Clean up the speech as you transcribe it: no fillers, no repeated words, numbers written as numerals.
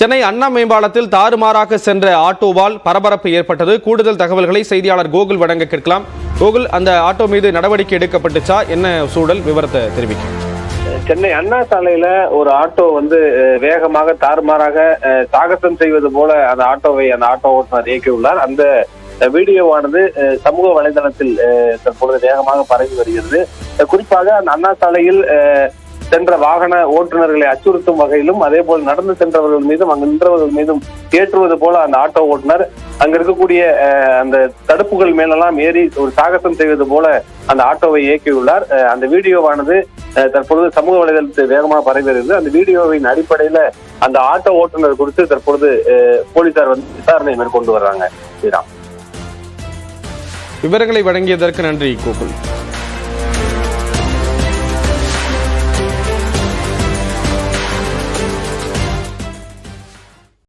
சென்னை அண்ணா மேம்பாலத்தில் தாறுமாறாக சென்ற ஆட்டோவால் பரபரப்பு ஏற்பட்டது. கூடுதல் தகவல்களை செய்தியாளர் கோகுல் வழங்க கேட்கலாம். கோகுல், அந்த ஆட்டோ மீது நடவடிக்கை எடுக்கப்பட்டுச்சா? என்ன சூழல், விவரத்தை தெரிவிக்கும். சென்னை அண்ணா சாலையில ஒரு ஆட்டோ வேகமாக தாறுமாறாக சாகசம் செய்வது போல அந்த ஆட்டோ ஓட்டுநர் இயக்கியுள்ளார். அந்த வீடியோவானது சமூக வலைதளத்தில் தற்பொழுது வேகமாக பரவி வருகிறது. குறிப்பாக அந்த அண்ணா சாலையில் சென்ற வாகன ஓட்டுநர்களை அச்சுறுத்தும் வகையிலும் அதே போல் நடந்து சென்றவர்கள் மீதும் அங்கு நின்றவர்கள் மீதும் ஏற்றுவது போல அந்த ஆட்டோ ஓட்டுநர் அங்க இருக்கக்கூடிய அந்த தடுப்புகள் மேலெல்லாம் ஏறி ஒரு சாகசம் செய்வது போல அந்த ஆட்டோவை இயக்கியுள்ளார். அந்த வீடியோவானது தற்பொழுது சமூக வலைதளத்தில் வேகமாக பரவி வருகிறது. அந்த வீடியோவின் அடிப்படையில அந்த ஆட்டோ ஓட்டுநர் குறித்து தற்பொழுது போலீசார் விசாரணை மேற்கொண்டு வர்றாங்க. விவரங்களை வழங்கியதற்கு நன்றி கோகுல்.